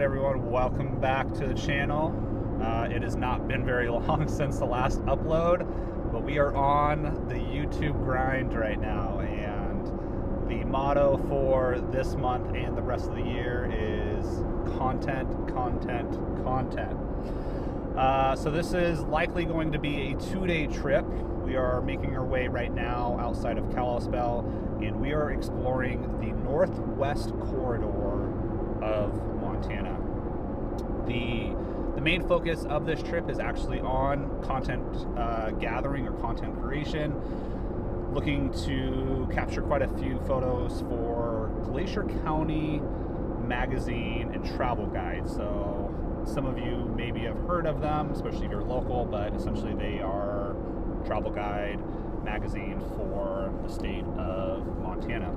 Alright everyone, welcome back to the channel. It has not been very long since the last upload, but we are on the YouTube grind right now, and the motto for this month and the rest of the year is content, content, content. So this is likely going to be a 2-day trip. We are making our way right now outside of Kalispell, and we are exploring the northwest corridor of Montana. The main focus of this trip is actually on content gathering or content creation, looking to capture quite a few photos for Glacier County Magazine and Travel Guide. So some of you maybe have heard of them, especially if you're local, but essentially they are travel guide magazine for the state of Montana,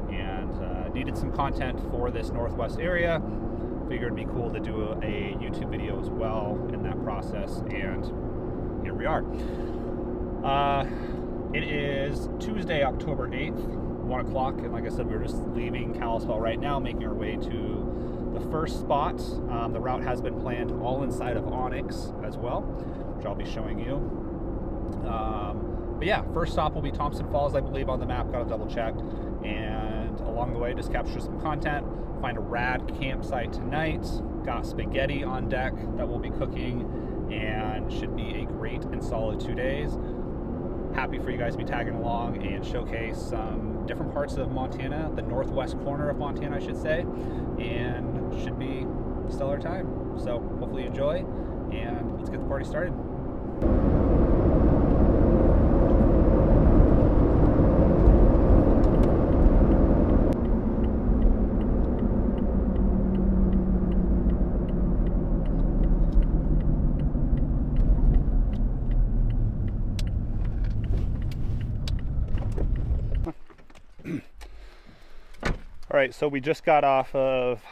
and needed some content for this northwest area. Figured it'd be cool to do a YouTube video as well in that process, and here we are. It is Tuesday, October 8th, 1 o'clock, and like I said, we're just leaving Kalispell right now, making our way to the first spot. The route has been planned all inside of OnX as well, which I'll be showing you. But yeah, first stop will be Thompson Falls, I believe, on the map. Got to double check. And along the way, just capture some content, find a rad campsite tonight. Got spaghetti on deck that we'll be cooking, and should be a great and solid 2 days. Happy for you guys to be tagging along and showcase some different parts of Montana, the northwest corner of Montana, I should say, and should be a stellar time. So hopefully you enjoy, and let's get the party started. All right, so we just got off of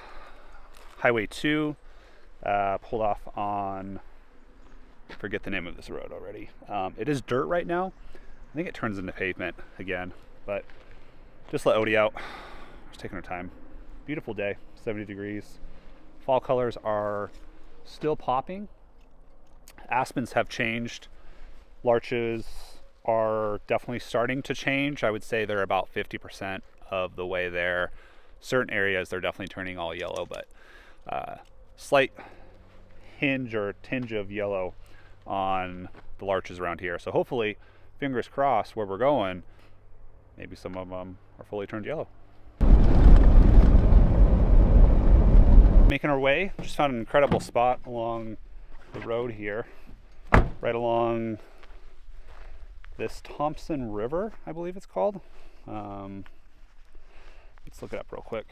Highway 2, pulled off on, I forget the name of this road already. It is dirt right now. I think it turns into pavement again, but just let Odie out. Just taking our time. Beautiful day, 70 degrees. Fall colors are still popping. Aspens have changed. Larches are definitely starting to change. I would say they're about 50% of the way there. Certain areas they're definitely turning all yellow, but slight hinge or tinge of yellow on the larches around here. So hopefully, fingers crossed, where we're going, maybe some of them are fully turned yellow. Making our way, just found an incredible spot along the road here, right along this Thompson River, I believe it's called. Let's look it up real quick.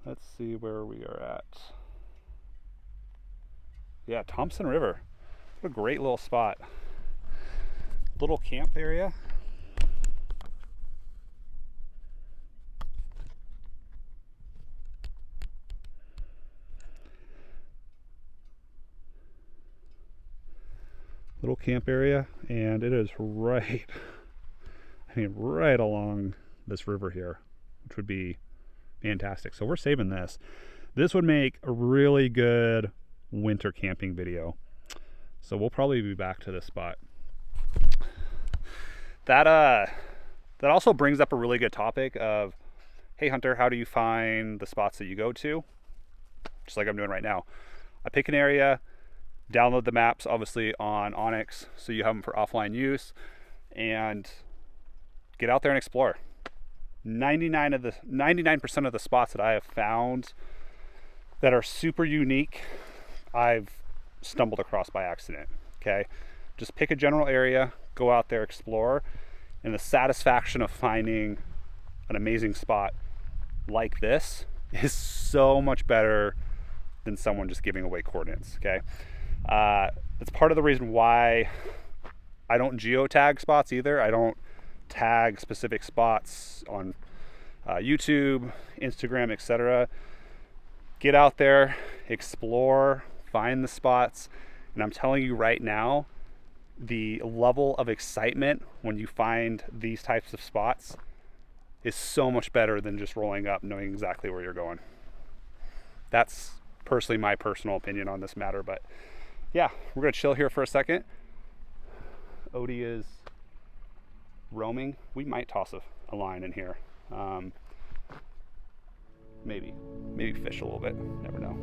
Let's see where we are at. Yeah, Thompson River. What a great little spot. Little camp area. Little camp area, and it is right, right along this river here, which would be fantastic. So we're saving this. This would make a really good winter camping video. So we'll probably be back to this spot. That also brings up a really good topic of, hey Hunter, how do you find the spots that you go to? Just like I'm doing right now. I pick an area, download the maps, obviously on OnX, so you have them for offline use, and get out there and explore. 99% of the spots that I have found that are super unique, I've stumbled across by accident. Okay, just pick a general area, go out there, explore, and the satisfaction of finding an amazing spot like this is so much better than someone just giving away coordinates. Okay, it's part of the reason why I don't geotag spots either. I don't tag specific spots on YouTube, Instagram, etc. Get out there, explore, find the spots, and I'm telling you right now, the level of excitement when you find these types of spots is so much better than just rolling up knowing exactly where you're going. That's personally my personal opinion on this matter. But yeah, we're gonna chill here for a second. Odie is roaming. We might toss a line in here. Maybe fish a little bit, never know.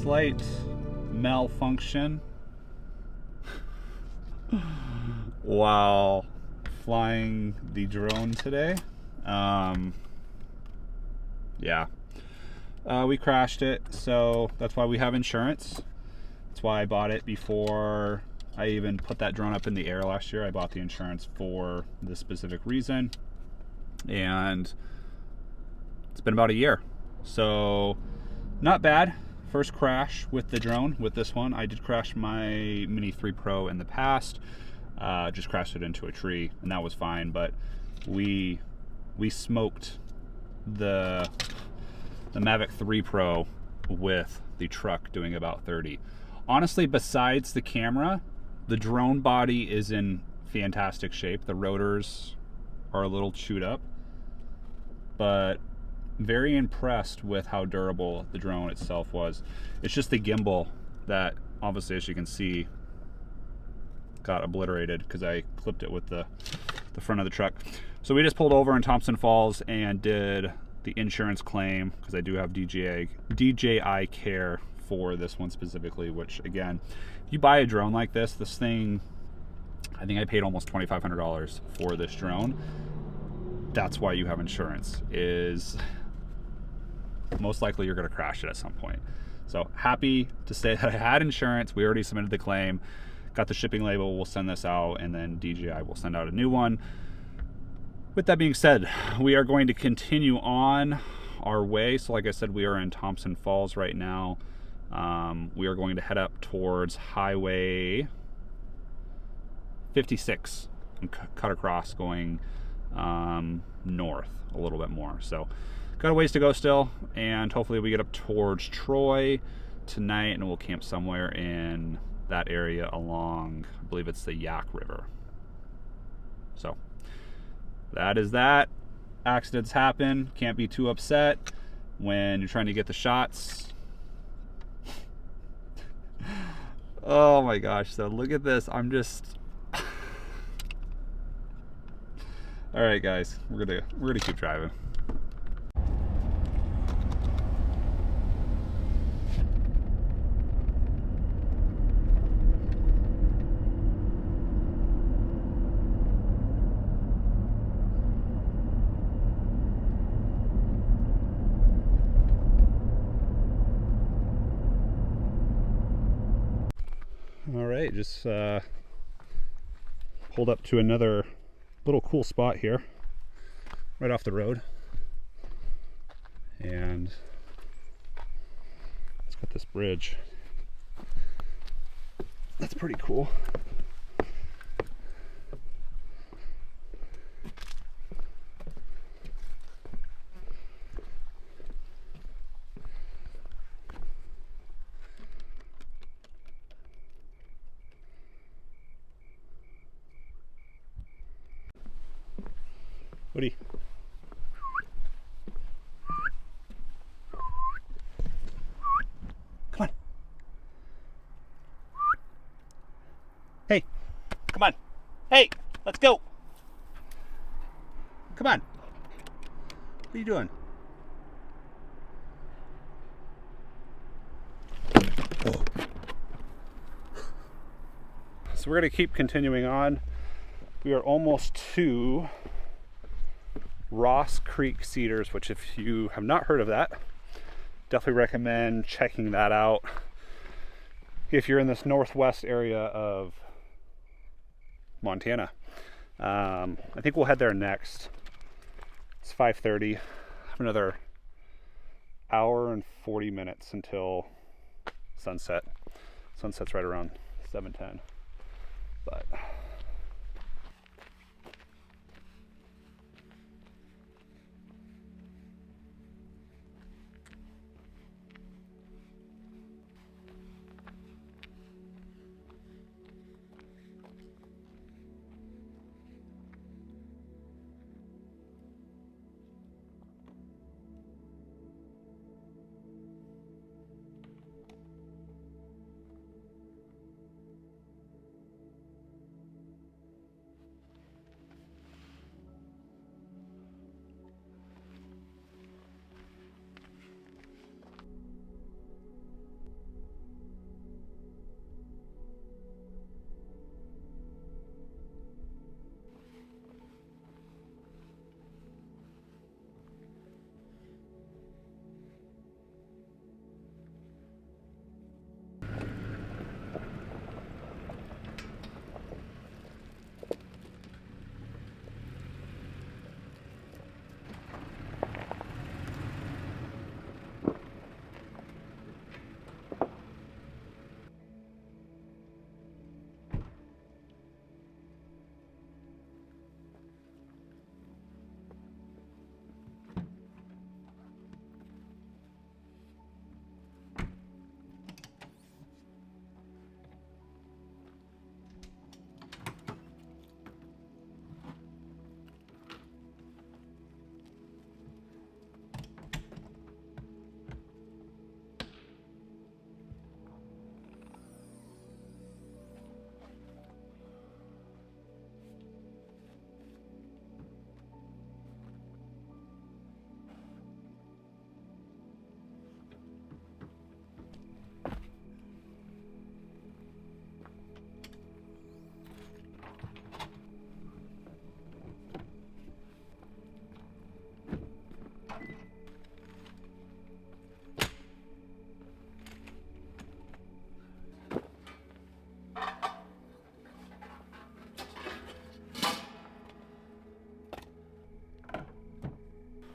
Slight malfunction while flying the drone today. Yeah, we crashed it, so that's why we have insurance. That's why I bought it before I even put that drone up in the air last year. I bought the insurance for this specific reason, and it's been about a year, so not bad. First crash with the drone with this one. I did crash my Mini 3 Pro in the past, just crashed it into a tree, and that was fine. But we smoked the Mavic 3 Pro with the truck doing about 30. Honestly, besides the camera, the drone body is in fantastic shape. The rotors are a little chewed up, but very impressed with how durable the drone itself was. It's just the gimbal that, obviously, as you can see, got obliterated because I clipped it with the front of the truck. So we just pulled over in Thompson Falls and did the insurance claim, because I do have DJI care for this one specifically, which, again, if you buy a drone like this thing, I think I paid almost $2,500 for this drone. That's why you have insurance, is most likely you're going to crash it at some point. So happy to say that I had insurance. We already submitted the claim, got the shipping label. We'll send this out, and then DJI will send out a new one. With that being said, we are going to continue on our way. So like I said, we are in Thompson Falls right now. We are going to head up towards Highway 56 and cut across, going north a little bit more. So got a ways to go still, and hopefully we get up towards Troy tonight, and we'll camp somewhere in that area along, I believe it's the Yaak River. So that is that. Accidents happen. Can't be too upset when you're trying to get the shots. Oh my gosh, so look at this. I'm just all right, guys, we're gonna keep driving. All right, just pulled up to another little cool spot here, right off the road, and it's got this bridge. That's pretty cool. Woody. Come on. Hey. Come on. Hey, let's go. Come on. What are you doing? So we're going to keep continuing on. We are almost to Ross Creek Cedars, which if you have not heard of that, definitely recommend checking that out. If you're in this northwest area of Montana. I think we'll head there next. It's 5:30. I have another hour and 40 minutes until sunset. Sunset's right around 7:10. But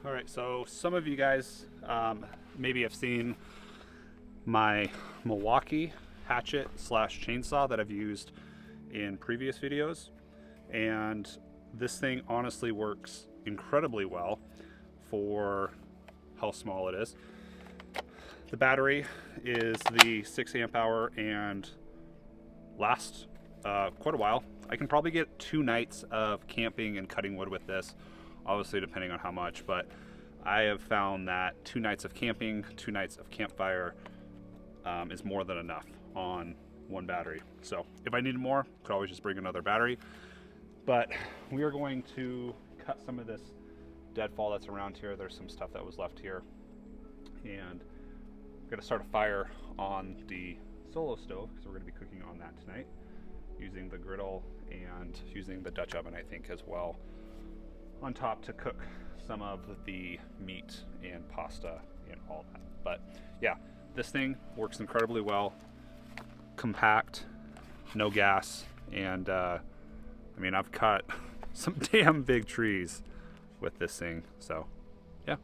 all right, so some of you guys maybe have seen my Milwaukee hatchet / chainsaw that I've used in previous videos, and this thing honestly works incredibly well for how small it is. The battery is the 6 amp hour and lasts quite a while. I can probably get 2 nights of camping and cutting wood with this, obviously depending on how much, but I have found that 2 nights of camping, 2 nights of campfire is more than enough on one battery. So if I needed more, could always just bring another battery. But we are going to cut some of this deadfall that's around here. There's some stuff that was left here, and we're going to start a fire on the solo stove because we're going to be cooking on that tonight, using the griddle and using the Dutch oven, I think, as well on top to cook some of the meat and pasta and all that. But yeah, this thing works incredibly well, compact, no gas, and I mean, I've cut some damn big trees with this thing, so yeah.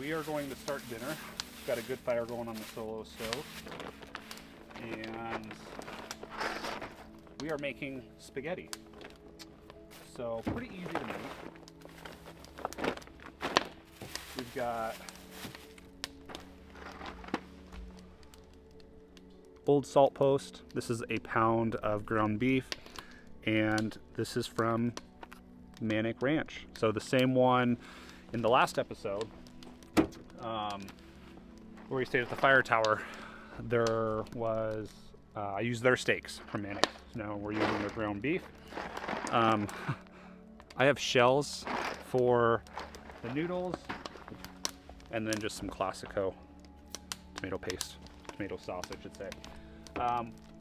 we are going to start dinner. We've got a good fire going on the solo stove. And we are making spaghetti. So pretty easy to make. We've got Old Salt Post. This is a pound of ground beef. And this is from Manic Ranch. So the same one in the last episode, where we stayed at the fire tower, there was, I used their steaks from Manic. So now we're using their ground beef. I have shells for the noodles, and then just some Classico tomato paste, tomato sauce, I should say.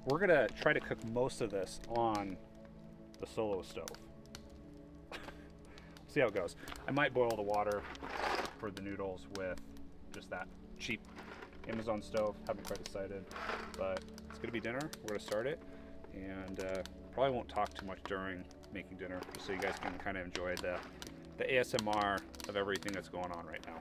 We're gonna try to cook most of this on the solo stove. See how it goes. I might boil the water for the noodles with just that cheap Amazon stove. Haven't quite decided, but it's gonna be dinner. We're gonna start it, and probably won't talk too much during making dinner, just so you guys can kind of enjoy the ASMR of everything that's going on right now.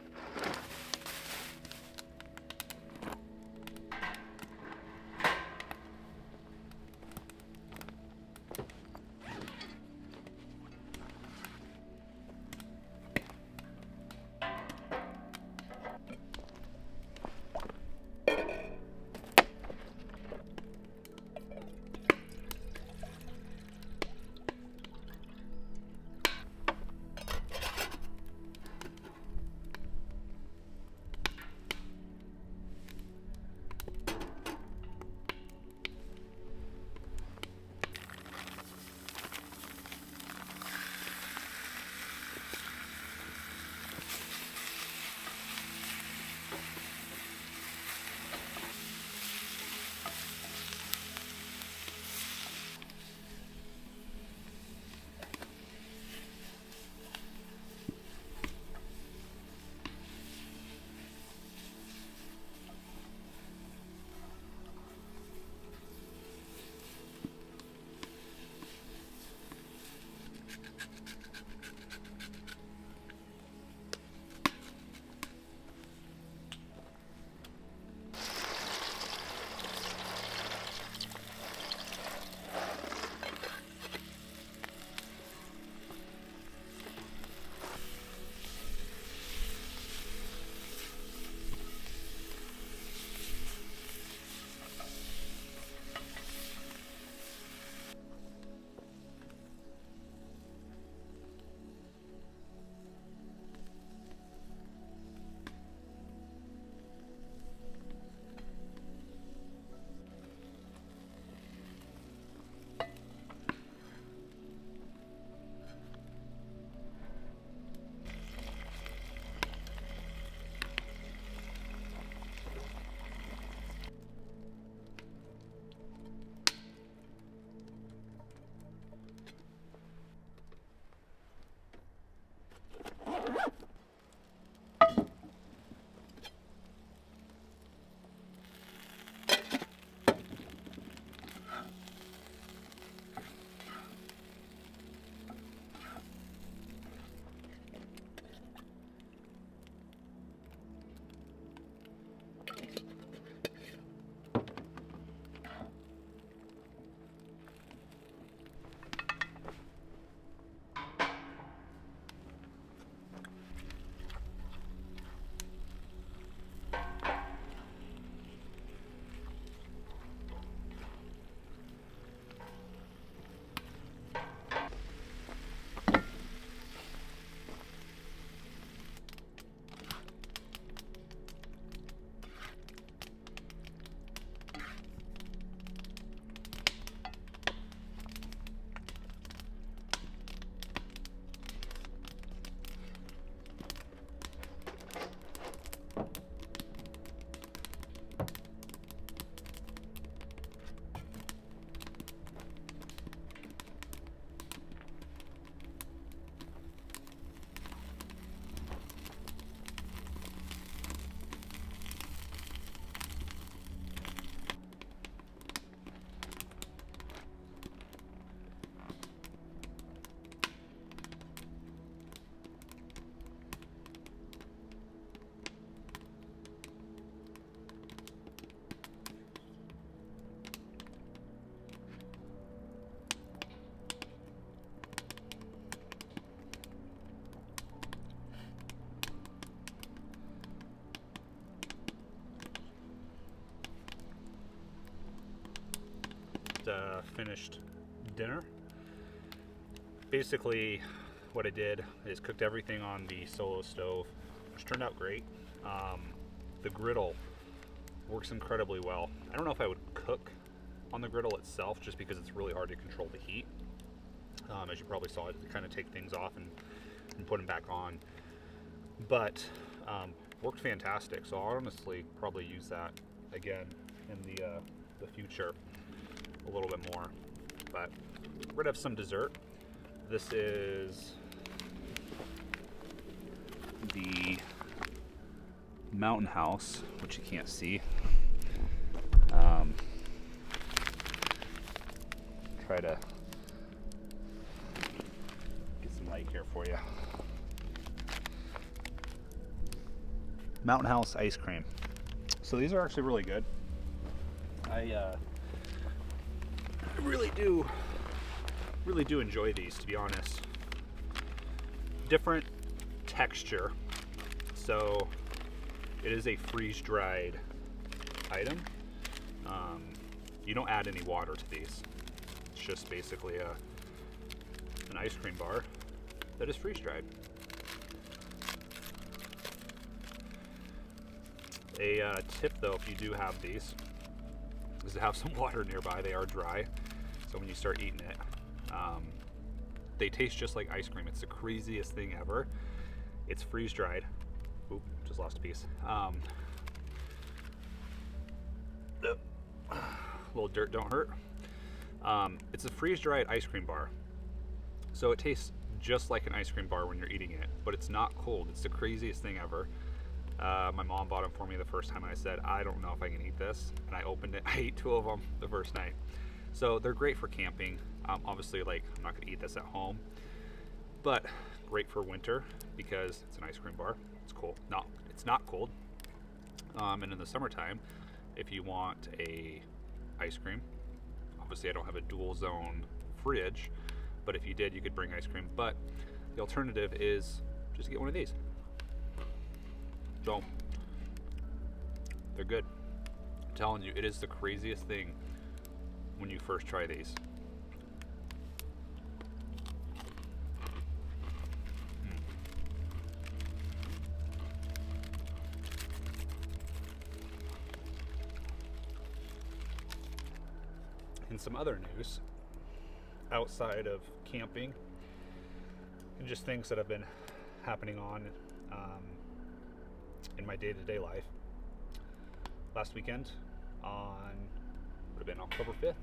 just finished dinner. Basically, what I did is cooked everything on the solo stove, which turned out great. The griddle works incredibly well. I don't know if I would cook on the griddle itself, just because it's really hard to control the heat. As you probably saw, it kind of take things off and put them back on. But worked fantastic. So I'll honestly probably use that again in the future a little bit more. But we're gonna have some dessert. This is the Mountain House, which you can't see. Try to get some light here for you. Mountain House ice cream. So these are actually really good. I really do enjoy these, to be honest. Different texture. So it is a freeze-dried item. You don't add any water to these. It's just basically an ice cream bar that is freeze-dried. A tip though, if you do have these, is to have some water nearby. They are dry, so when you start eating it, they taste just like ice cream. It's the craziest thing ever. It's freeze-dried. Oop, just lost a piece. Little dirt don't hurt. It's a freeze-dried ice cream bar, so it tastes just like an ice cream bar when you're eating it, but it's not cold. It's the craziest thing ever. My mom bought them for me the first time, and I said, I don't know if I can eat this, and I opened it. I ate 2 of them the first night. So they're great for camping. Obviously, like, I'm not gonna eat this at home, but great for winter because it's an ice cream bar. It's cold. No, it's not cold. And in the summertime, if you want a ice cream, obviously I don't have a dual zone fridge, but if you did, you could bring ice cream. But the alternative is just get one of these. So they're good. I'm telling you, it is the craziest thing when you first try these. In some other news, outside of camping and just things that have been happening in my day-to-day life, last weekend would have been October 5th,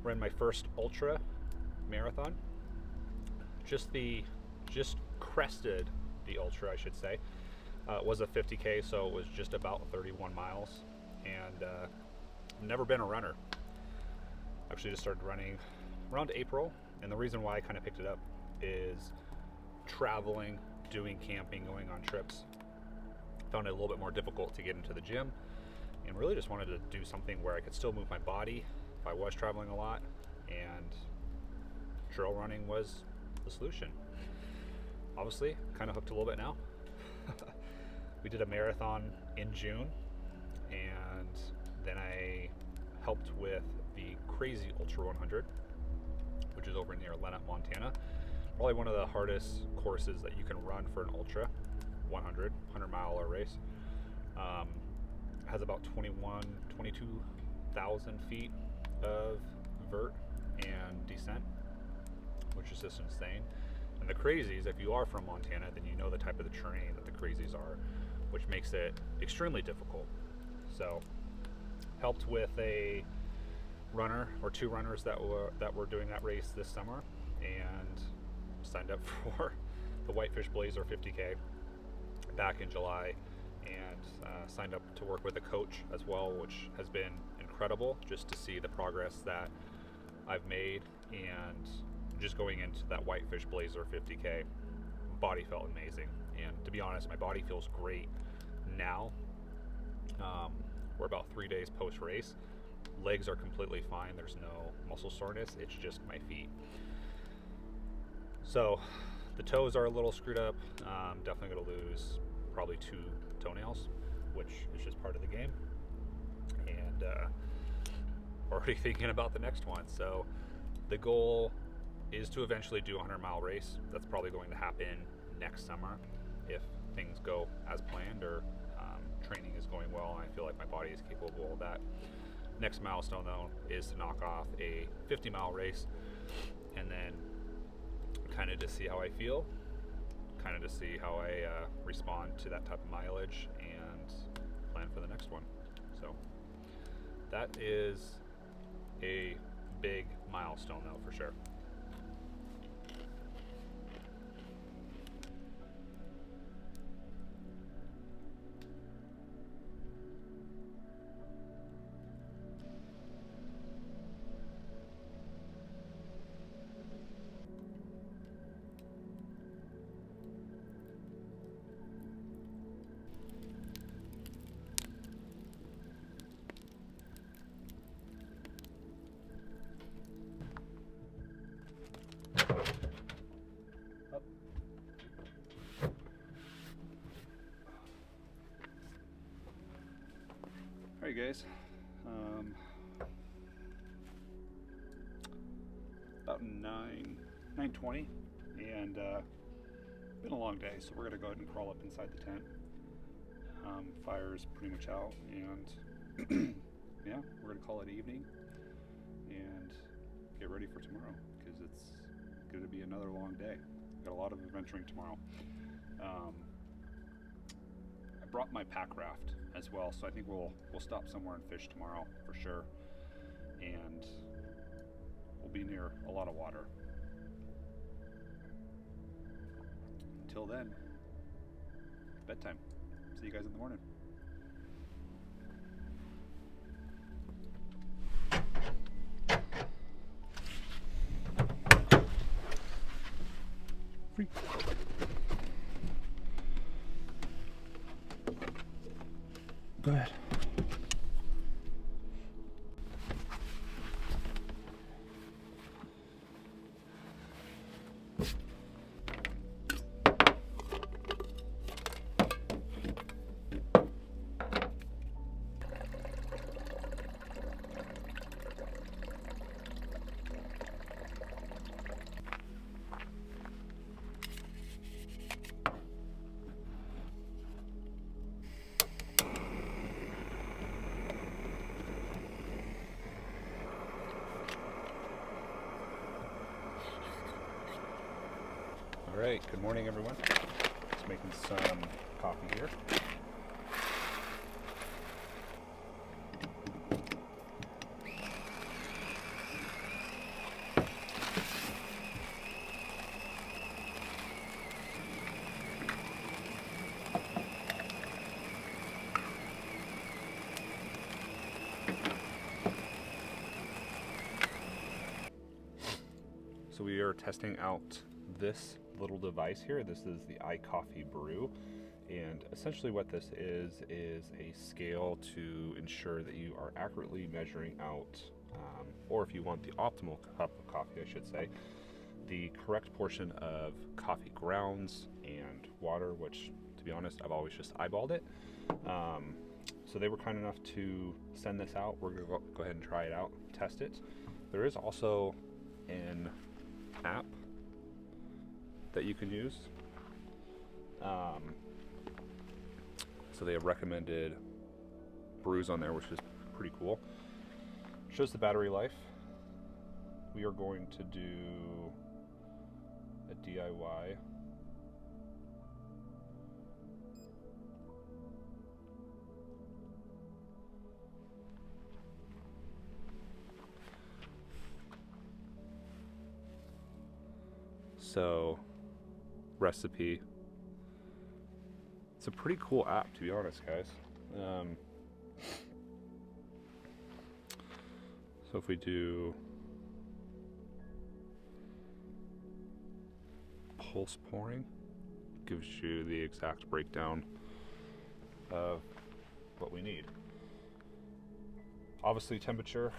ran my first ultra marathon. Just crested the ultra, I should say. It was a 50K, so it was just about 31 miles, and I've never been a runner. Actually just started running around April, and the reason why I kind of picked it up is traveling, doing camping, going on trips. Found it a little bit more difficult to get into the gym, and really just wanted to do something where I could still move my body if I was traveling a lot, and trail running was the solution. Obviously, kind of hooked a little bit now. We did a marathon in June, and then I helped with the Crazy Ultra 100, which is over near Yaak Montana. Probably one of the hardest courses that you can run for an ultra 100 mile race. Has about 22,000 feet of vert and descent, which is just insane. And the Crazies, if you are from Montana, then you know the type of the terrain that the Crazies are, which makes it extremely difficult. So helped with a runner or 2 runners that were doing that race this summer, and signed up for the Whitefish Blazer 50K back in July, and signed up to work with a coach as well, which has been incredible just to see the progress that I've made. And just going into that Whitefish Blazer 50K, body felt amazing, and to be honest, my body feels great now. We're about 3 days post race. Legs are completely fine. There's no muscle soreness. It's just my feet. So the toes are a little screwed up. Definitely going to lose probably 2 toenails, which is just part of the game. And already thinking about the next one. So the goal is to eventually do a 100-mile race. That's probably going to happen next summer if things go as planned, or training is going well and I feel like my body is capable of that. Next milestone though is to knock off a 50-mile race, and then kind of to see how I feel, kind of to see how I respond to that type of mileage, and plan for the next one. So that is a big milestone though, for sure. Alright guys, about 9:20, and been a long day, so we're gonna go ahead and crawl up inside the tent. Fire's pretty much out, and yeah, we're gonna call it evening and get ready for tomorrow, because it's gonna be another long day. Got a lot of adventuring tomorrow. I brought my pack raft as well, so I think we'll stop somewhere and fish tomorrow for sure, and we'll be near a lot of water. Until then, it's bedtime. See you guys in the morning. Free. Go ahead. All right, good morning everyone. Just making some coffee here. So we are testing out this little device here. This is the iKoffy brew, and essentially what this is a scale to ensure that you are accurately measuring out, or if you want the optimal cup of coffee, I should say, the correct portion of coffee grounds and water, which to be honest I've always just eyeballed it. So they were kind enough to send this out. We're gonna go ahead and try it out, test it. There is also an app that you can use. So they have recommended brews on there, which is pretty cool. Shows the battery life. We are going to do a DIY. So, recipe. It's a pretty cool app, to be honest, guys. So if we do pulse pouring, gives you the exact breakdown of what we need. Obviously temperature,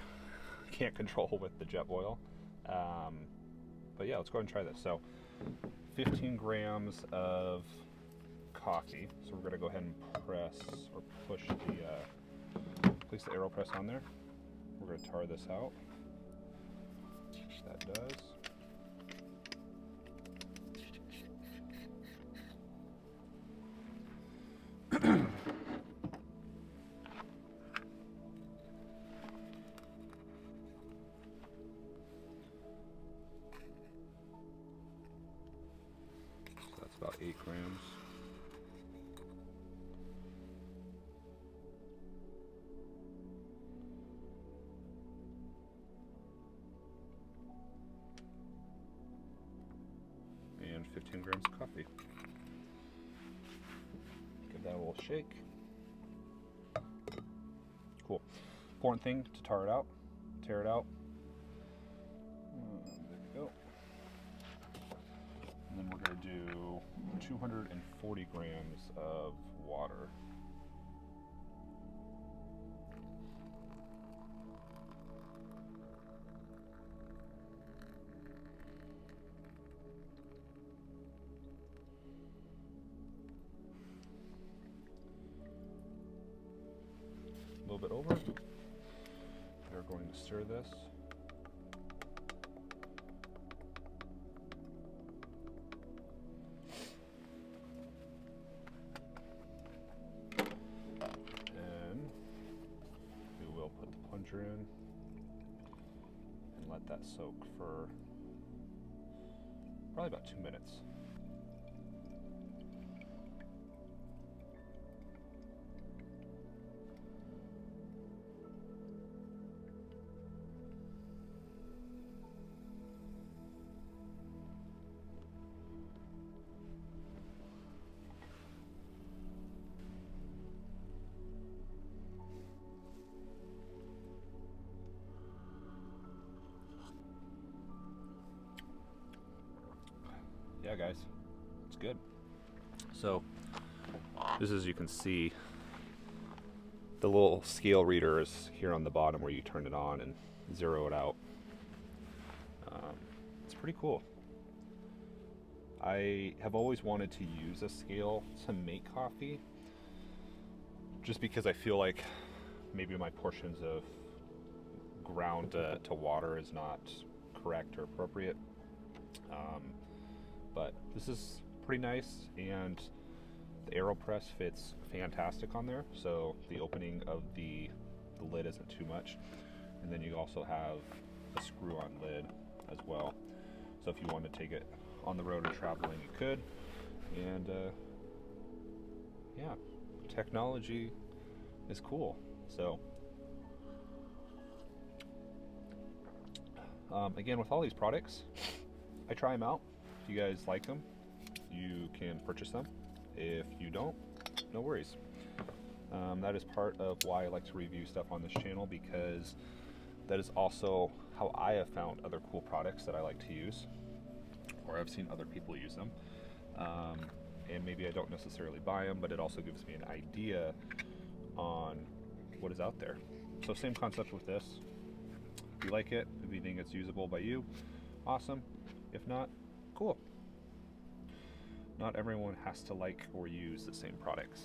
can't control with the jet boil. But yeah, let's go ahead and try this. So 15 grams of coffee. So we're gonna go ahead and press or push the, place the AeroPress on there. we're going to tar this out. That does. So that's about 8 grams. And 15 grams of coffee. Give that a little shake. Cool. Important thing to tar it out, tear it out. There we go. And then we're going to do 240 grams of water. A little bit over. We're going to stir this. Then we will put the plunger in and let that soak for probably about 2 minutes. Yeah, guys, it's good. So this, as you can see, the little scale reader is here on the bottom where you turn it on and zero it out. It's pretty cool. I have always wanted to use a scale to make coffee, just because I feel like maybe my portions of ground to water is not correct or appropriate. But this is pretty nice, and the AeroPress fits fantastic on there, so the opening of the lid isn't too much. And then you also have a screw-on lid as well, so if you want to take it on the road or traveling, you could. And yeah, technology is cool. So again, with all these products, I try them out. If you guys like them, you can purchase them. If you don't, no worries. That is part of why I like to review stuff on this channel, because that is also how I have found other cool products that I like to use, or I've seen other people use them. And maybe I don't necessarily buy them, but it also gives me an idea on what is out there. So same concept with this. If you like it, if you think it's usable by you, awesome. If not, cool. Not everyone has to like or use the same products.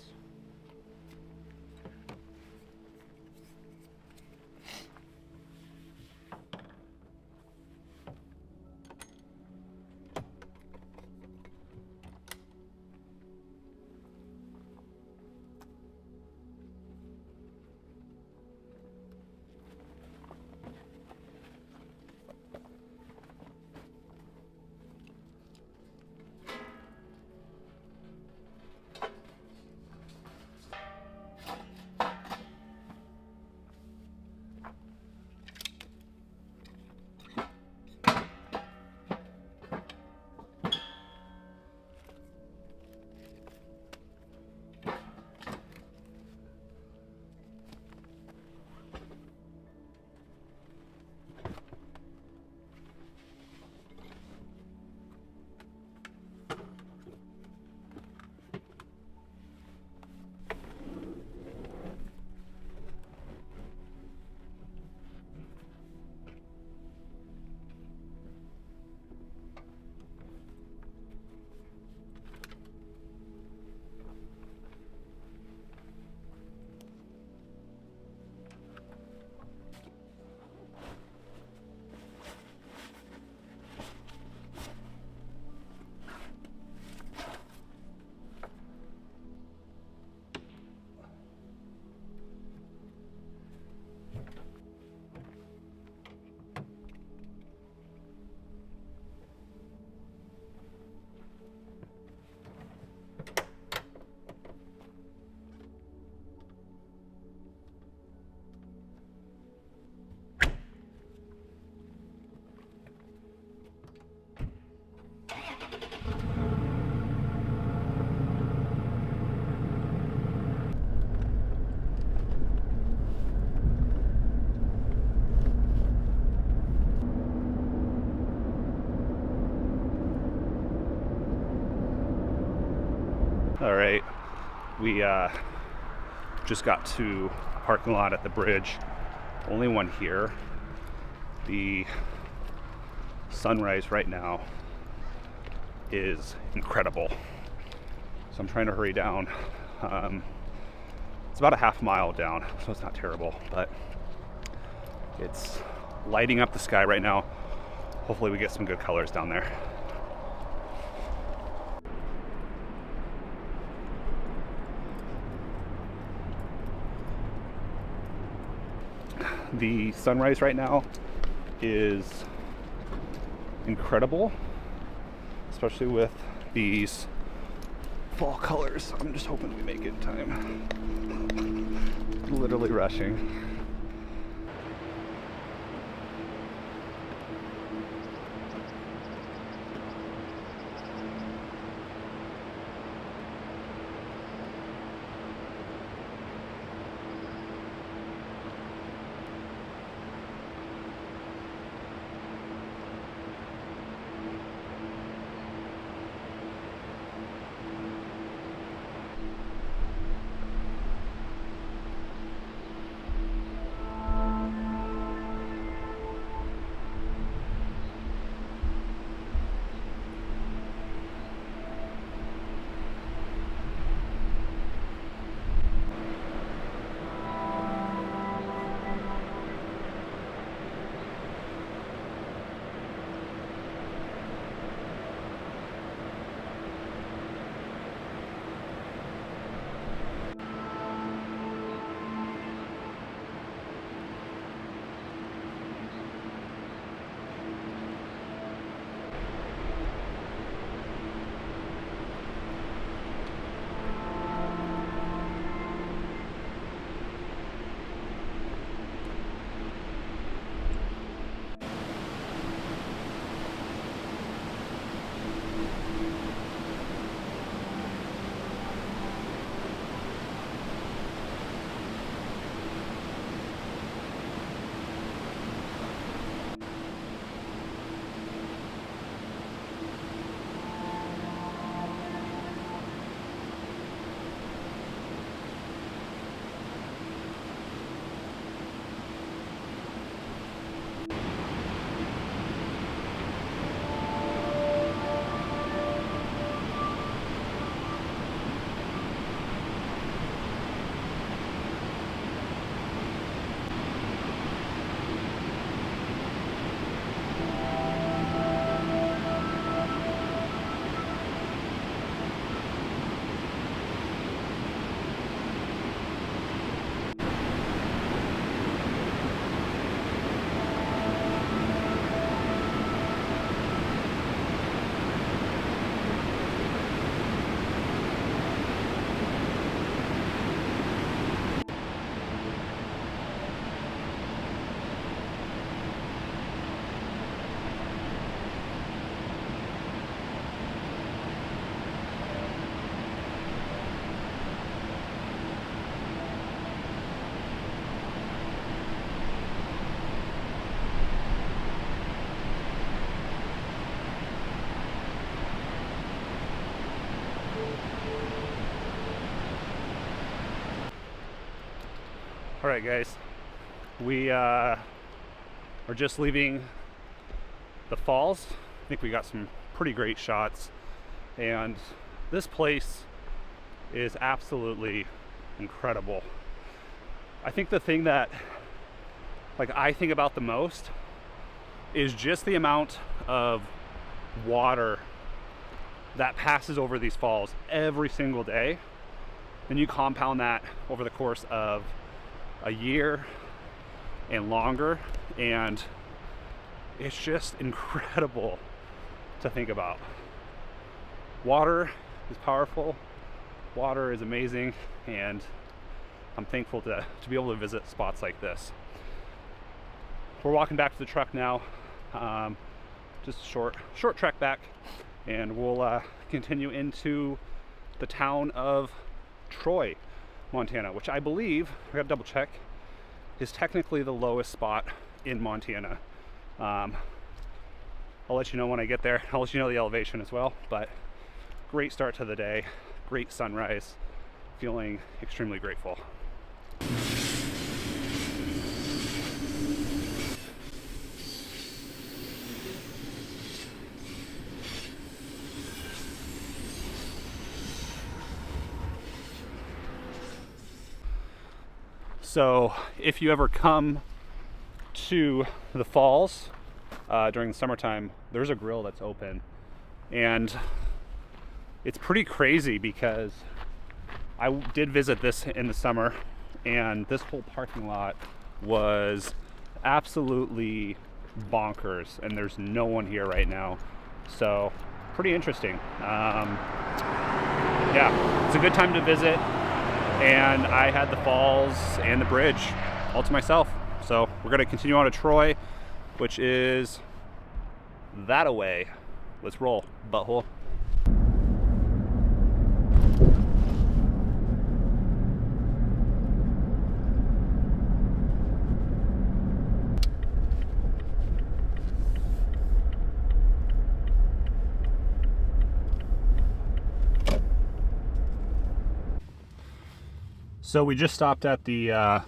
All right, we just got to the parking lot at the bridge. Only one here. The sunrise right now is incredible. So I'm trying to hurry down. It's about a half mile down, so it's not terrible, but it's lighting up the sky right now. Hopefully we get some good colors down there. The sunrise right now is incredible, especially with these fall colors. I'm just hoping we make it in time. Literally rushing. All right, guys, we are just leaving the falls. I think we got some pretty great shots, and this place is absolutely incredible. I think the thing that I think about the most is just the amount of water that passes over these falls every single day. Then you compound that over the course of a year and longer, and it's just incredible to think about. Water is powerful, water is amazing, and I'm thankful to be able to visit spots like this. We're walking back to the truck now, just a short trek back, and we'll continue into the town of Troy, Montana, which I believe, I gotta double check, is technically the lowest spot in Montana. I'll let you know when I get there. I'll let you know the elevation as well, but great start to the day. great sunrise, feeling extremely grateful. So if you ever come to the falls during the summertime, there's a grill that's open, and it's pretty crazy because I did visit this in the summer, and this whole parking lot was absolutely bonkers, and there's no one here right now. So pretty interesting. Yeah, it's a good time to visit, and I had the falls and the bridge all to myself. So we're going to continue on to Troy, which is that away. Let's roll, butthole. So we just stopped at the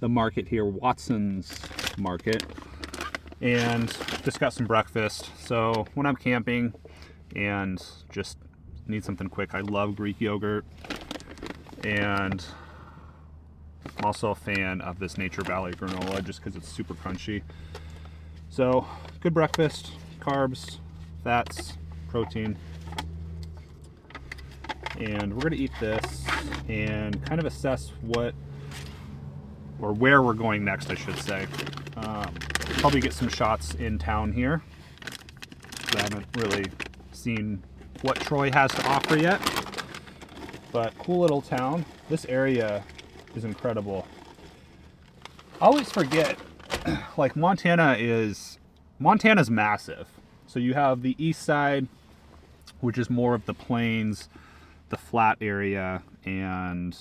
market here, Watson's Market, and just got some breakfast. So when I'm camping and just need something quick, I love Greek yogurt, and I'm also a fan of this Nature Valley granola just because it's super crunchy. So good breakfast, carbs, fats, protein. And we're going to eat this and kind of assess what, or where we're going next, I should say. Probably get some shots in town here. I haven't really seen what Troy has to offer yet. But cool little town. This area is incredible. I always forget, like Montana's massive. So you have the east side, which is more of the plains, the flat area, and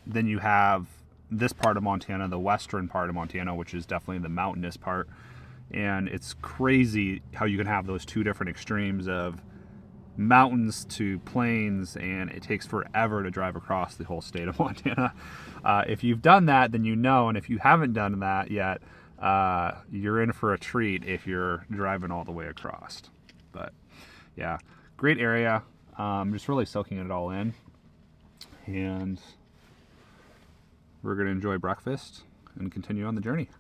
then you have this part of Montana, the western part of Montana, which is definitely the mountainous part. And it's crazy how you can have those two different extremes of mountains to plains, and it takes forever to drive across the whole state of Montana. If you've done that, then you know, and if you haven't done that yet, you're in for a treat if you're driving all the way across. But yeah, great area. Just really soaking it all in, and we're going to enjoy breakfast and continue on the journey.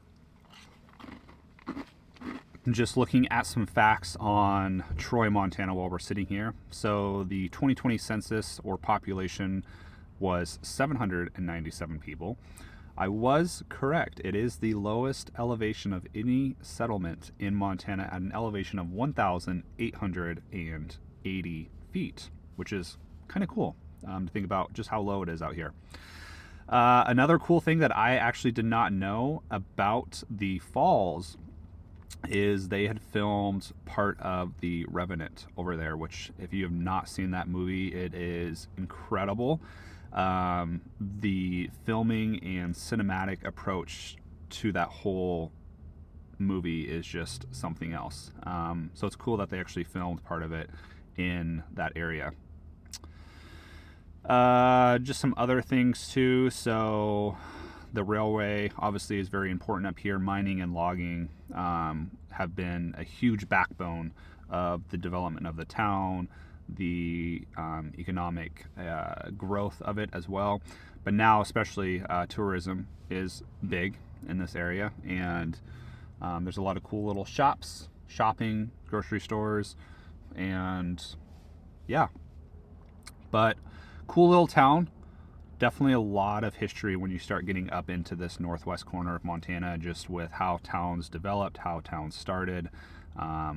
Just looking at some facts on Troy, Montana while we're sitting here. So the 2020 census, or population, was 797 people. I was correct. It is the lowest elevation of any settlement in Montana at an elevation of 1,880 feet, which is kind of cool to think about just how low it is out here. Another cool thing that I actually did not know about the falls is they had filmed part of the Revenant over there, which if you have not seen that movie, it is incredible. The filming and cinematic approach to that whole movie is just something else. So it's cool that they actually filmed part of it in that area. Just some other things too. So the railway obviously is very important up here. Mining and logging have been a huge backbone of the development of the town, the economic growth of it as well. But now especially tourism is big in this area, and there's a lot of cool little shops, shopping, grocery stores, and yeah. But cool little town. Definitely a lot of history when you start getting up into this northwest corner of Montana, just with how towns developed, how towns started. A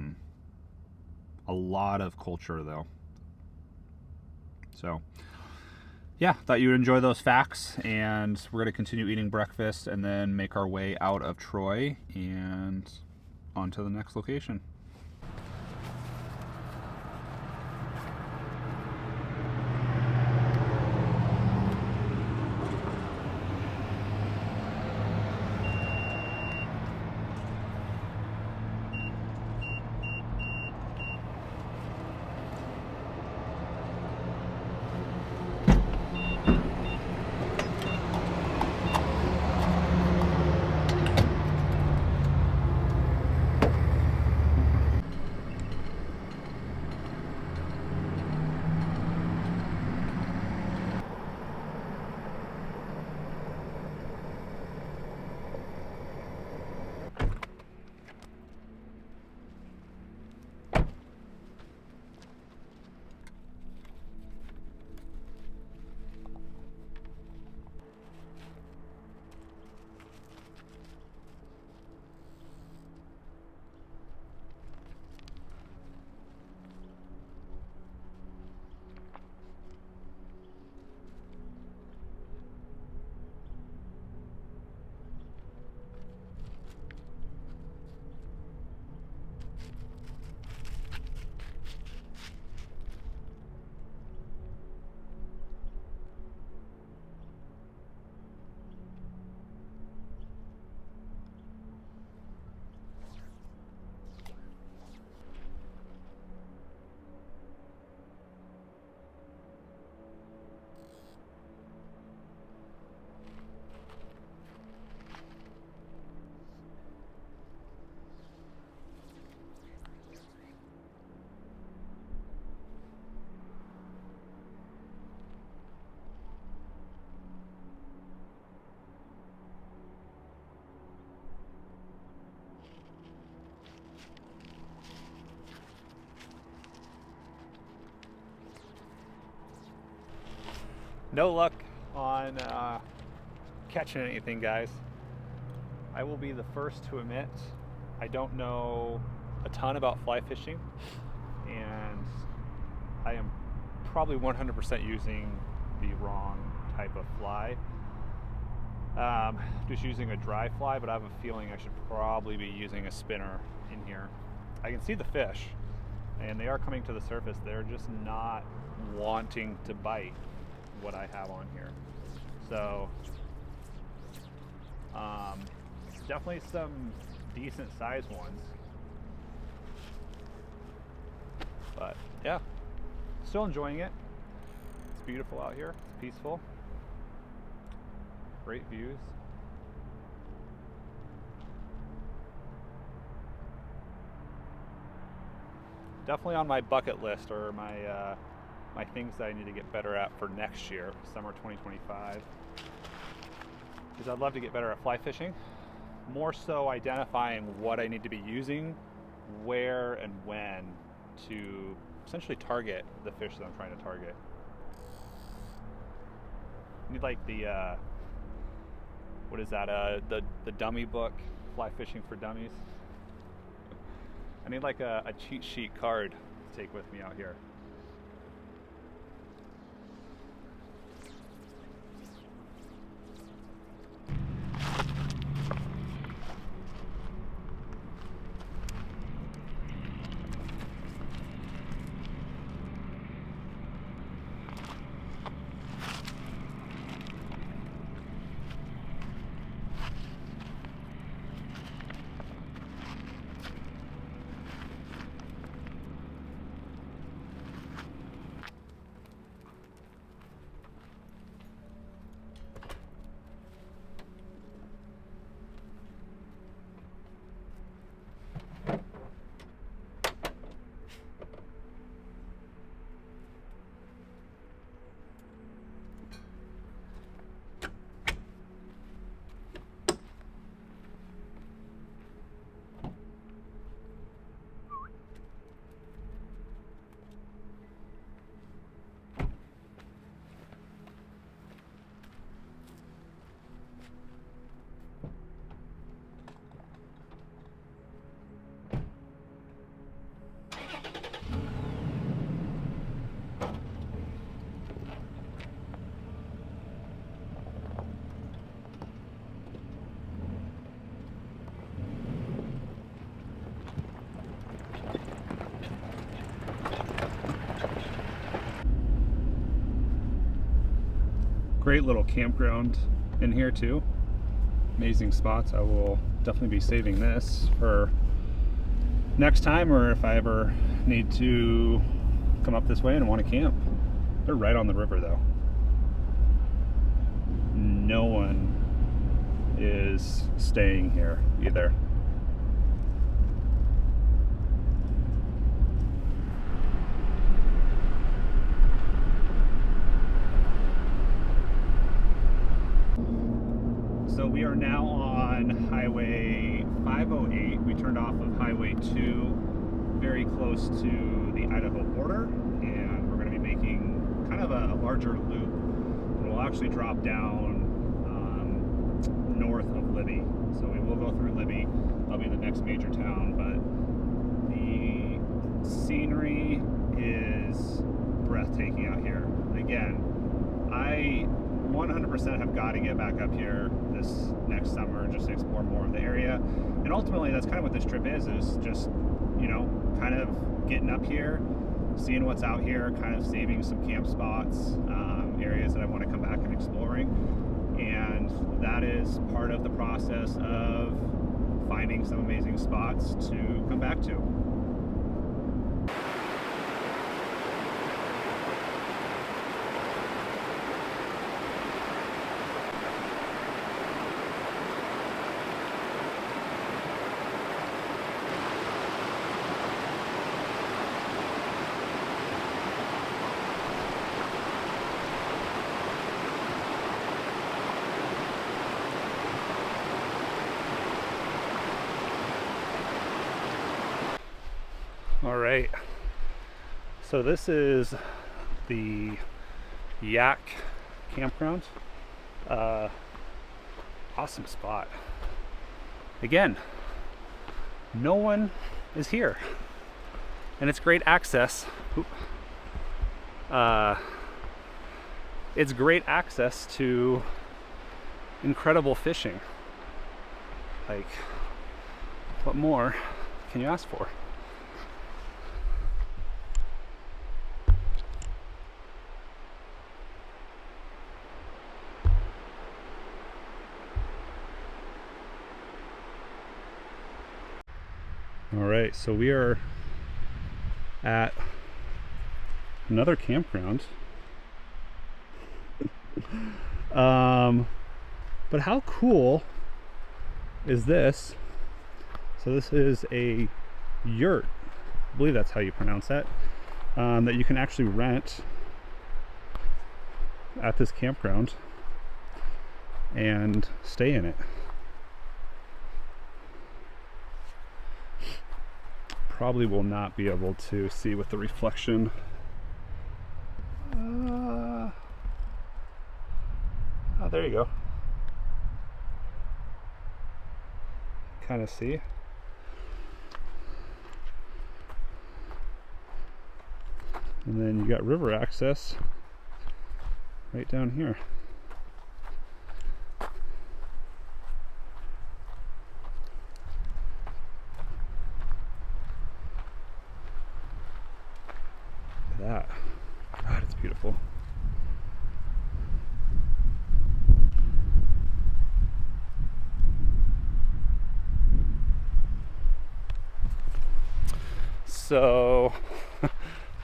lot of culture though. So yeah, thought you would enjoy those facts, and we're going to continue eating breakfast and then make our way out of Troy and on to the next location. No luck on catching anything, guys. I will be the first to admit I don't know a ton about fly fishing, and I am probably 100% using the wrong type of fly. Just using a dry fly, but I have a feeling I should probably be using a spinner in here. I can see the fish, and they are coming to the surface. They're just not wanting to bite what I have on here. So definitely some decent sized ones, but yeah, still enjoying it. It's beautiful out here. It's peaceful, great views. Definitely on my bucket list, or my things that I need to get better at for next year, summer 2025, because I'd love to get better at fly fishing. More so identifying what I need to be using, where and when, to essentially target the fish that I'm trying to target. I need like the what is that? The dummy book, Fly Fishing for Dummies. I need like a cheat sheet card to take with me out here. Great little campground in here too. Amazing spots. I will definitely be saving this for next time, or if I ever need to come up this way and want to camp. They're right on the river though. No one is staying here either. So we are now on Highway 508. We turned off of Highway 2 very close to the Idaho border, and we're going to be making kind of a larger loop. And we'll actually drop down north of Libby. So we will go through Libby. That'll be the next major town, but the scenery is breathtaking out here. Again, I 100% have got to get back up here this next summer just to explore more of the area. And ultimately that's kind of what this trip is just, you know, kind of getting up here, seeing what's out here, kind of saving some camp spots, areas that I want to come back and exploring. And that is part of the process of finding some amazing spots to come back to. All right, so this is the Yaak campground. Awesome spot. Again, no one is here, and it's great access. It's great access to incredible fishing. Like, what more can you ask for? All right, so we are at another campground. But how cool is this? So this is a yurt, I believe that's how you pronounce that, that you can actually rent at this campground and stay in it. Probably will not be able to see with the reflection. Oh, there you go. Kind of see. And then you got river access right down here. Look at that. God, it's beautiful. So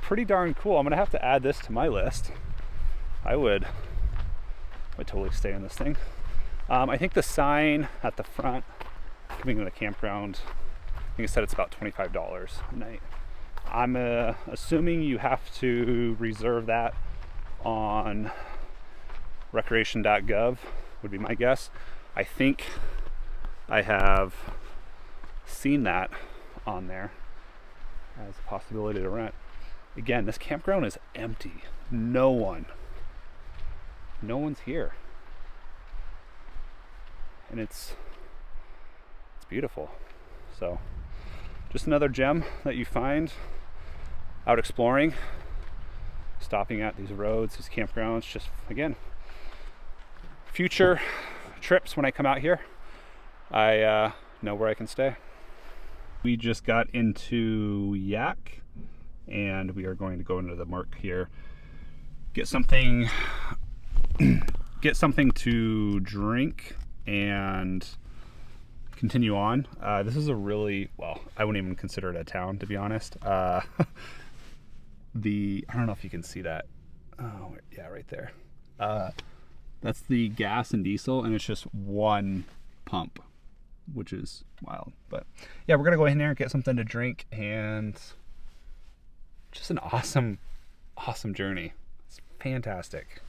pretty darn cool. I'm gonna have to add this to my list. I would totally stay in this thing. I think the sign at the front giving it a campground, I think it said it's about $25 a night. I'm assuming you have to reserve that on recreation.gov would be my guess. I think I have seen that on there as a possibility to rent. Again, this campground is empty. No one's here. And it's beautiful. So just another gem that you find out exploring, stopping at these roads, these campgrounds. Just again, future trips when I come out here, I know where I can stay. We just got into Yaak, and we are going to go into the mark here, get something to drink, and continue on. This is a really, well, I wouldn't even consider it a town, to be honest. I don't know if you can see that. Oh, yeah, right there. That's the gas and diesel, and it's just one pump, which is wild. But yeah, we're gonna go in there and get something to drink, and just an awesome journey. It's fantastic.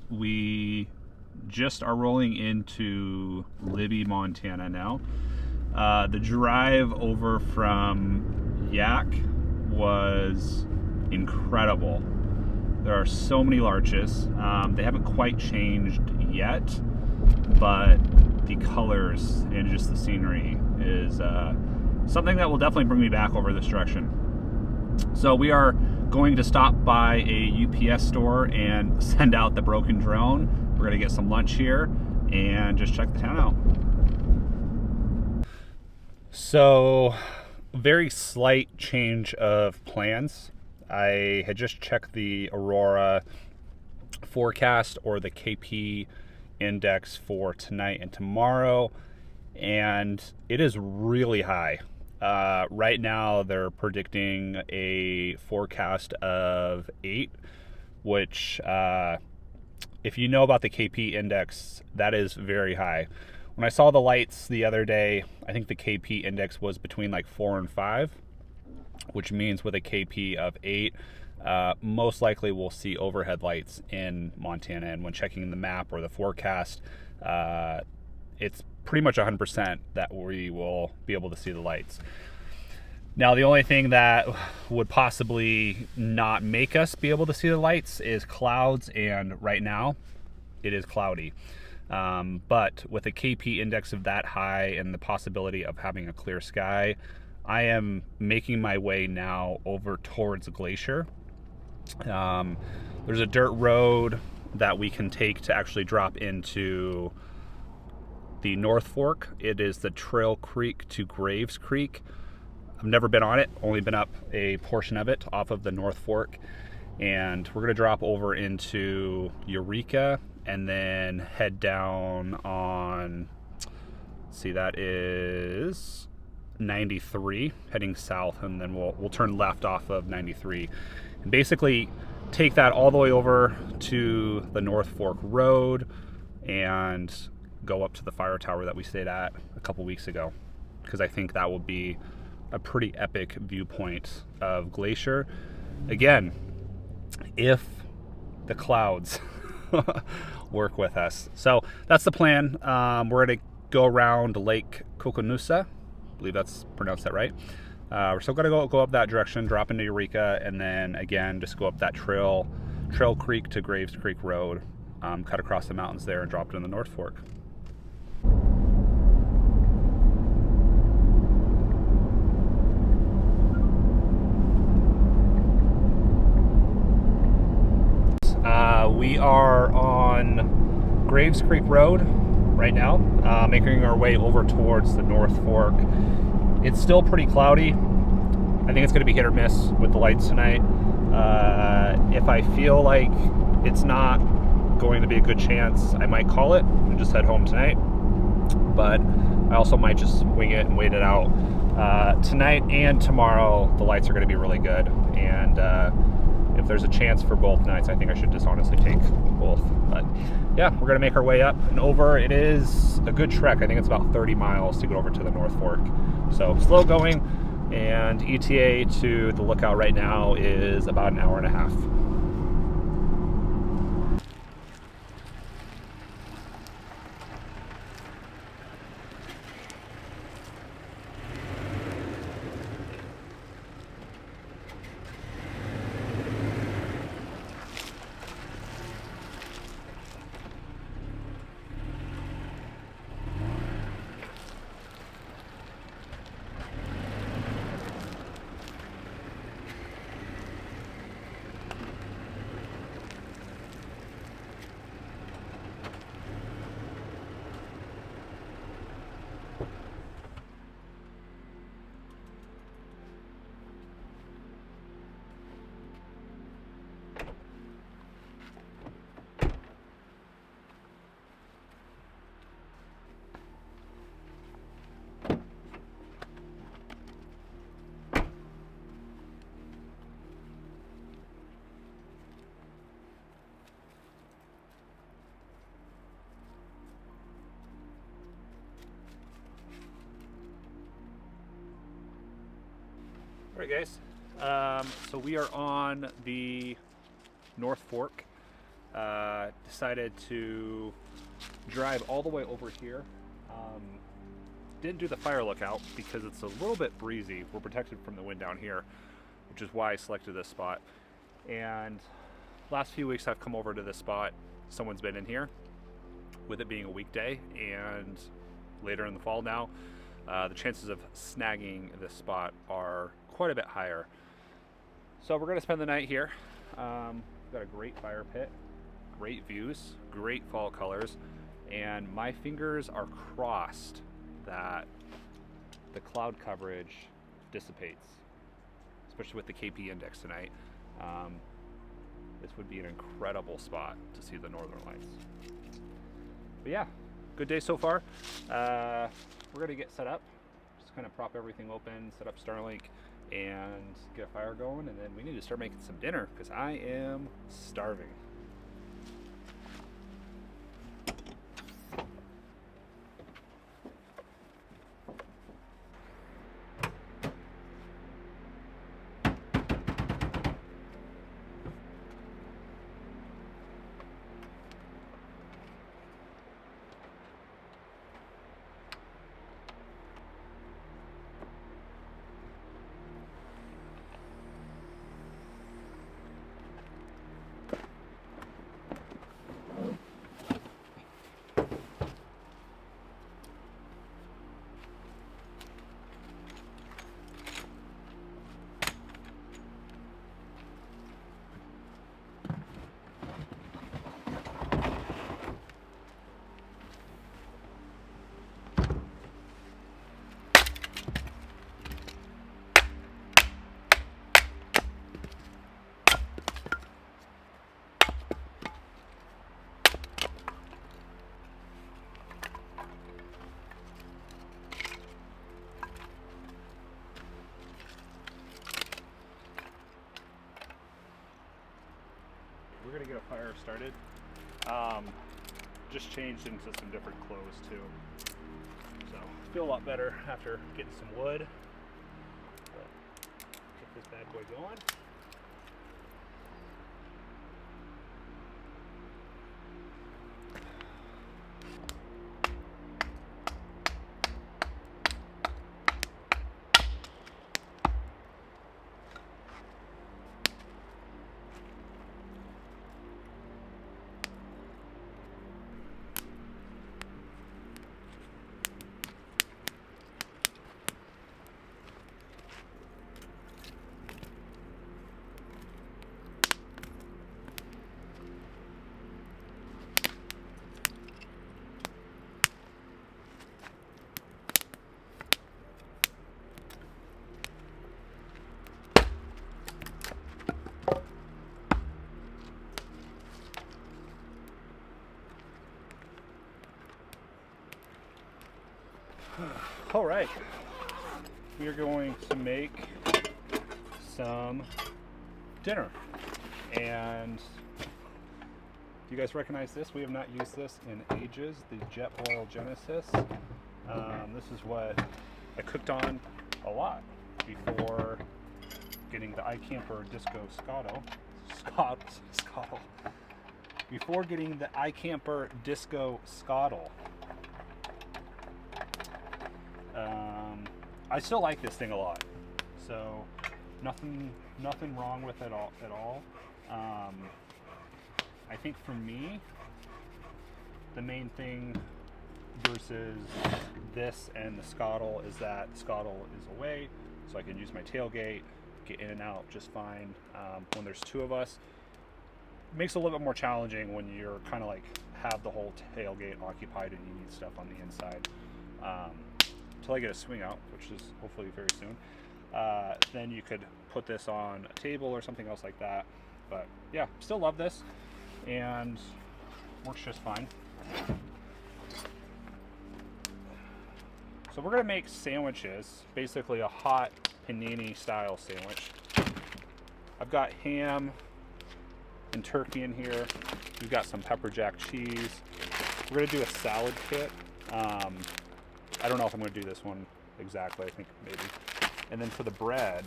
We just are rolling into Libby, Montana now. The drive over from Yaak was incredible. There are so many larches. They haven't quite changed yet, but the colors and just the scenery is something that will definitely bring me back over this direction. So we are going to stop by a UPS store and send out the broken drone. We're gonna get some lunch here and just check the town out. So, very slight change of plans. I had just checked the Aurora forecast, or the KP index, for tonight and tomorrow, and it is really high. Right now they're predicting a forecast of 8, which if you know about the KP index, that is very high. When I saw the lights the other day, I think the KP index was between like 4 and 5, which means with a KP of 8, most likely we'll see overhead lights in Montana. And when checking the map or the forecast, it's pretty much 100% that we will be able to see the lights. Now, the only thing that would possibly not make us be able to see the lights is clouds, and right now it is cloudy. But with a KP index of that high and the possibility of having a clear sky, I am making my way now over towards Glacier. There's a dirt road that we can take to actually drop into the North Fork. It is the Trail Creek to Graves Creek. I've never been on it, only been up a portion of it off of the North Fork. And we're gonna drop over into Eureka and then head down on, see, that is 93, heading south, and then we'll turn left off of 93. And basically take that all the way over to the North Fork Road and go up to the fire tower that we stayed at a couple weeks ago, because I think that will be a pretty epic viewpoint of Glacier. Again, if the clouds work with us. So that's the plan. We're going to go around Lake Kokonusa. I believe that's pronounced that right. We're still going to go up that direction, drop into Eureka, and then again just go up that Trail Creek to Graves Creek Road, cut across the mountains there and drop it in the North Fork. We are on Graves Creek Road right now, making our way over towards the North Fork. It's still pretty cloudy. I think it's going to be hit or miss with the lights tonight. If I feel like it's not going to be a good chance, I might call it and just head home tonight. But I also might just wing it and wait it out. Tonight and tomorrow, the lights are going to be really good. And if there's a chance for both nights, I think I should just honestly take both. But yeah, we're gonna make our way up and over. It is a good trek. I think it's about 30 miles to get over to the North Fork. So slow going, and ETA to the lookout right now is about an hour and a half. All right, guys. So we are on the North Fork. Decided to drive all the way over here. Didn't do the fire lookout because it's a little bit breezy. We're protected from the wind down here, which is why I selected this spot. And last few weeks I've come over to this spot. Someone's been in here, with it being a weekday and later in the fall now. The chances of snagging this spot are quite a bit higher. So we're going to spend the night here. We've got a great fire pit, great views, great fall colors, and my fingers are crossed that the cloud coverage dissipates, especially with the KP index tonight. This would be an incredible spot to see the northern lights. But yeah, good day so far. We're going to get set up, just kind of prop everything open, set up Starlink, and get a fire going, and then we need to start making some dinner because I am starving. started. Just changed into some different clothes too. So feel a lot better after getting some wood. But get this bad boy going. All right, we are going to make some dinner. And do you guys recognize this? We have not used this in ages, the Jet Boil Genesis. This is what I cooked on a lot before getting the iCamper Disco Scottle. Before getting the iCamper Disco Scottle. I still like this thing a lot, so nothing wrong with it at all. I think for me, the main thing versus this and the Scottle is that the Scottle is away, so I can use my tailgate, get in and out just fine. When there's two of us, it makes it a little bit more challenging when you're kind of like have the whole tailgate occupied and you need stuff on the inside. Until I get a swing out, which is hopefully very soon, then you could put this on a table or something else like that. But yeah, still love this and works just fine. So we're gonna make sandwiches, basically a hot panini style sandwich. I've got ham and turkey in here. We've got some pepper jack cheese. We're gonna do a salad kit. I don't know if I'm going to do this one exactly, I think maybe. And then for the bread,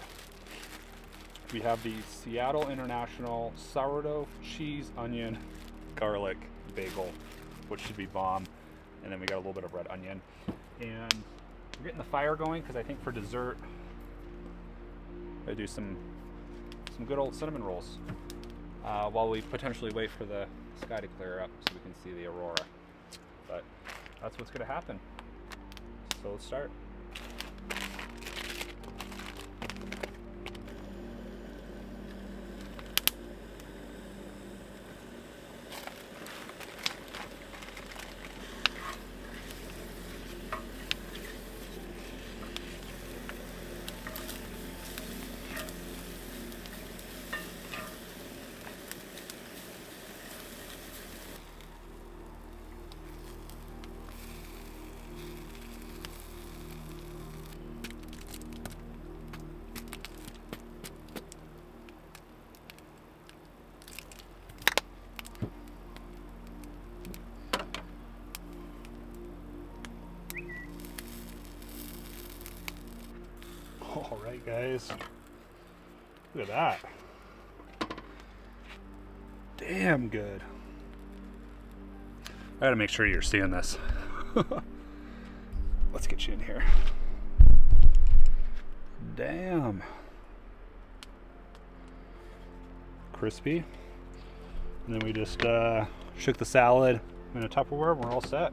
we have the Seattle International sourdough cheese, onion, garlic bagel, which should be bomb. And then we got a little bit of red onion. And we're getting the fire going because I think for dessert, I do some good old cinnamon rolls while we potentially wait for the sky to clear up so we can see the aurora. But that's what's going to happen. So let's start. All right, guys. Look at that. Damn good. I gotta make sure you're seeing this. Let's get you in here. Damn. Crispy. And then we just shook the salad in a Tupperware and we're all set.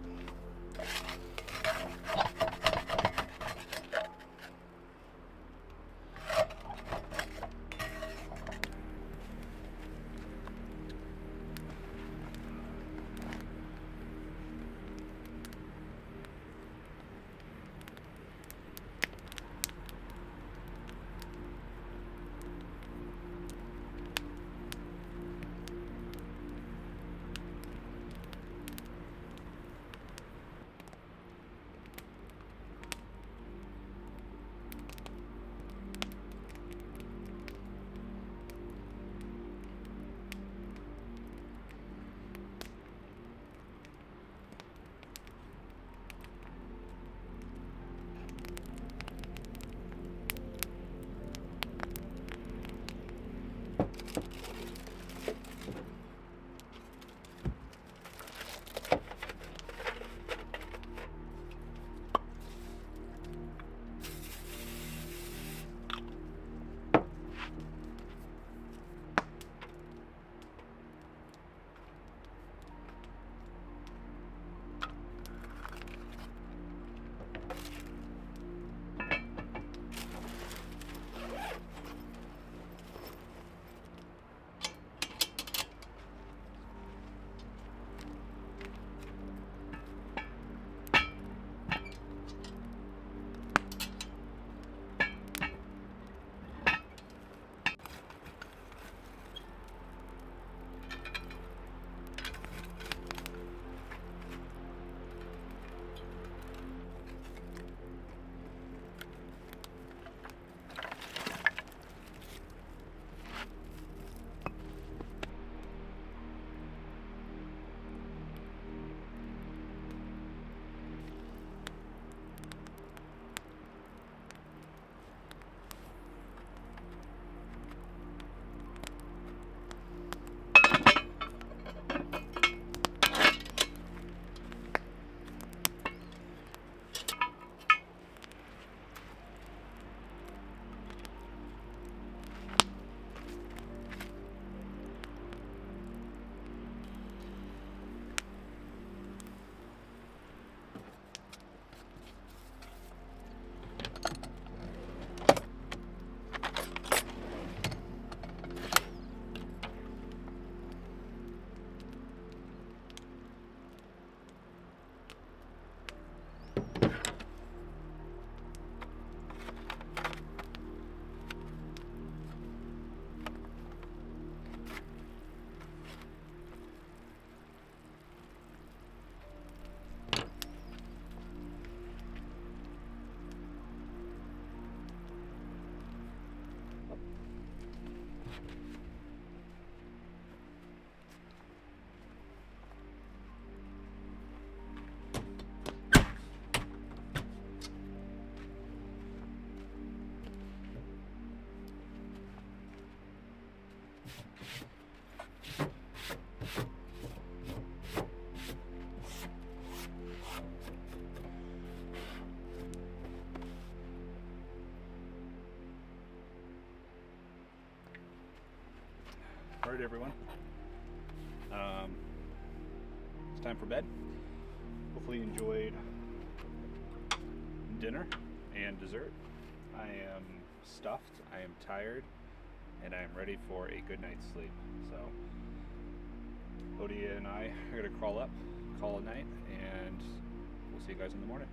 All right, everyone. It's time for bed. Hopefully you enjoyed dinner and dessert. I am stuffed, I am tired, and I am ready for a good night's sleep. So Odie and I are gonna crawl up, call it night, and we'll see you guys in the morning.